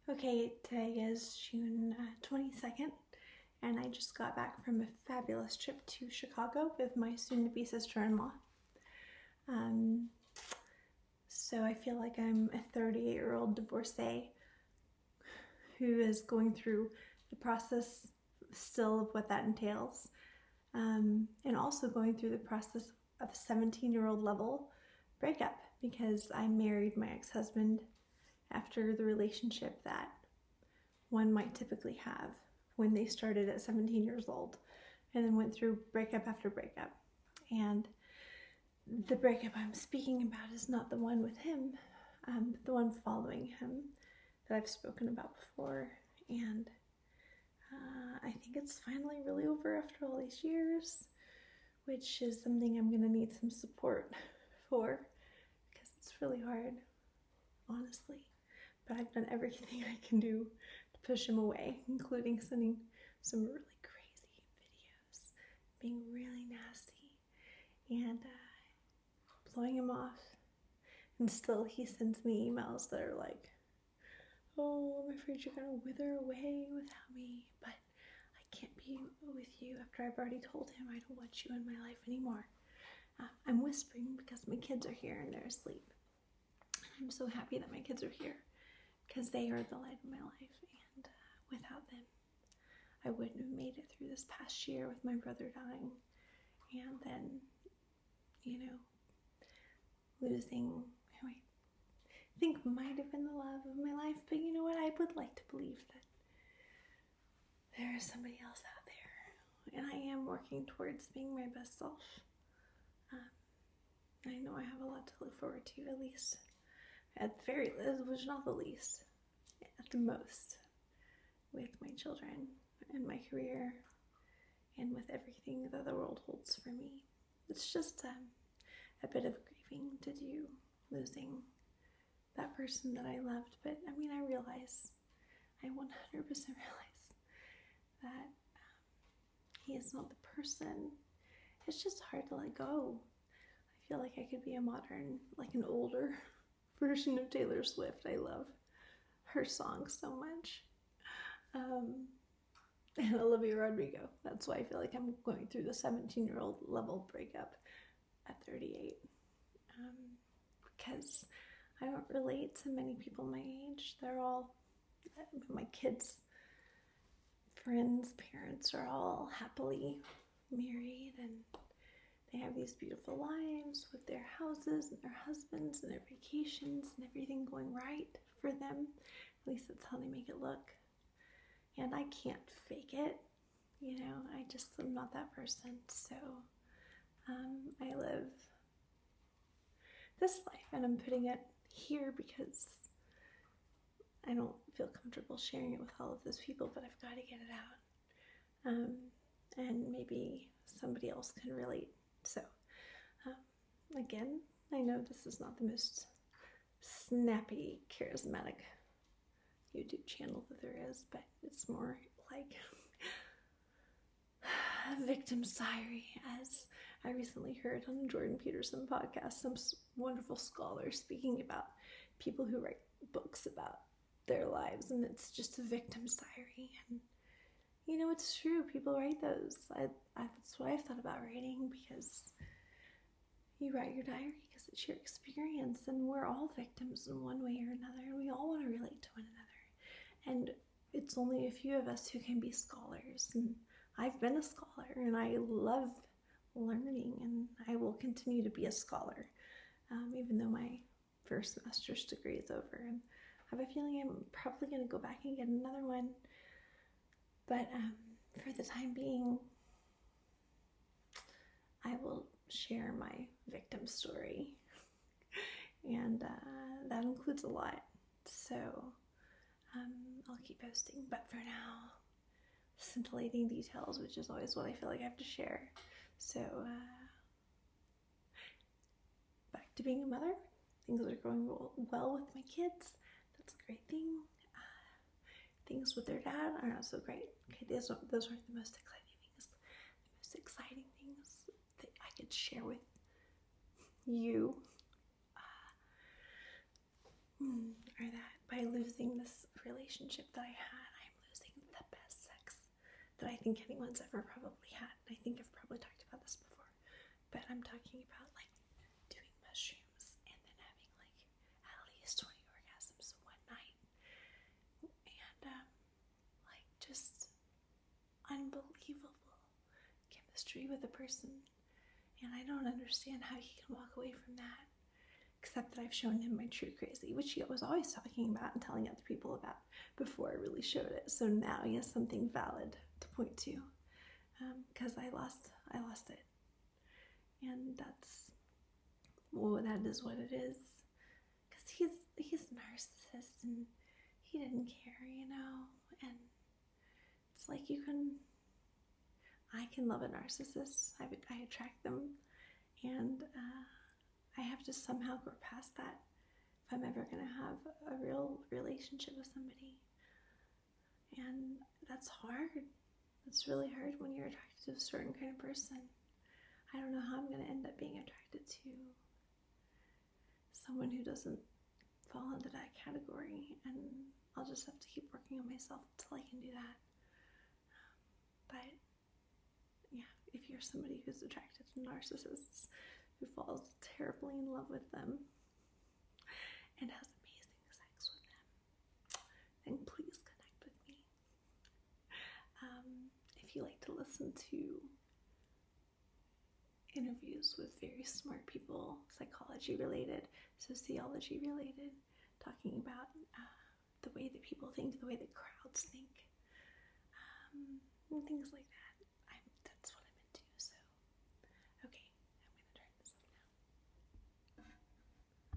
Okay, today is June 22nd, and I just got back from a fabulous trip to Chicago with my soon-to-be sister-in-law. So I feel like I'm a 38-year-old divorcee who is going through the process still of what that entails, and also going through the process of a 17-year-old level breakup because I married my ex-husband after the relationship that one might typically have when they started at 17 years old and then went through breakup after breakup. And the breakup I'm speaking about is not the one with him, but the one following him that I've spoken about before. And I think it's finally really over after all these years, which is something I'm going to need some support for because it's really hard, honestly. But I've done everything I can do to push him away, including sending some really crazy videos, being really nasty, and blowing him off. And still he sends me emails that are like, "Oh, I'm afraid you're gonna wither away without me, but I can't be with you after I've already told him I don't want you in my life anymore." I'm whispering because my kids are here and they're asleep. I'm so happy that my kids are here because they are the light of my life, and without them I wouldn't have made it through this past year with my brother dying, and then, losing who I think might have been the love of my life. But you know what, I would like to believe that there is somebody else out there, and I am working towards being my best self. I know I have a lot to look forward to, at least at the very least, which not the least, at the most, with my children and my career and with everything that the world holds for me. It's just a bit of grieving to do, losing that person that I loved. But I 100% realize that he is not the person. It's just hard to let go. I feel like I could be a modern, like an older version of Taylor Swift. I love her songs so much. And Olivia Rodrigo. That's why I feel like I'm going through the 17-year-old level breakup at 38. Because I don't relate to many people my age. They're all, my kids' friends' parents are all happily married, and they have these beautiful lives with their houses and their husbands and their vacations and everything going right for them. At least that's how they make it look. And I can't fake it, I just am not that person. So I live this life, and I'm putting it here because I don't feel comfortable sharing it with all of those people, but I've got to get it out. And maybe somebody else can relate. So again, I know this is not the most snappy, charismatic YouTube channel that there is, but it's more like victim's diary, as I recently heard on the Jordan Peterson podcast, some wonderful scholars speaking about people who write books about their lives, and it's just a victim's diary. And it's true, people write those. That's what I've thought about writing, because you write your diary because it's your experience, and we're all victims in one way or another. We all want to relate to one another, and it's only a few of us who can be scholars. And I've been a scholar, and I love learning, and I will continue to be a scholar, even though my first master's degree is over. And I have a feeling I'm probably going to go back and get another one. But for the time being, I will share my victim story, and that includes a lot. So I'll keep posting. But for now, scintillating details, which is always what I feel like I have to share. So back to being a mother. Things are going well with my kids. That's a great thing. Things with their dad are not so great. Okay, those aren't the most exciting things. The most exciting things that I could share with you are that by losing this relationship that I had. I'm losing the best sex that I think anyone's ever probably had. I think I've probably talked about this before, but I'm talking about like doing mushrooms and then having like at least 20 orgasms one night, and like just unbelievable chemistry with a person. And I don't understand how he can walk away from that, except that I've shown him my true crazy, which he was always talking about and telling other people about before I really showed it. So now he has something valid to point to, because I lost it, and that is what it is. Because he's a narcissist and he didn't care, and it's like I can love a narcissist. I attract them, and I have to somehow grow past that if I'm ever going to have a real relationship with somebody. And that's hard. It's really hard when you're attracted to a certain kind of person. I don't know how I'm going to end up being attracted to someone who doesn't fall into that category, and I'll just have to keep working on myself until I can do that. But yeah, if you're somebody who's attracted to narcissists, who falls terribly in love with them and has amazing sex with them, then please connect with me. If you like to listen to interviews with very smart people, psychology related, sociology related, talking about the way that people think, the way that crowds think, and things like that,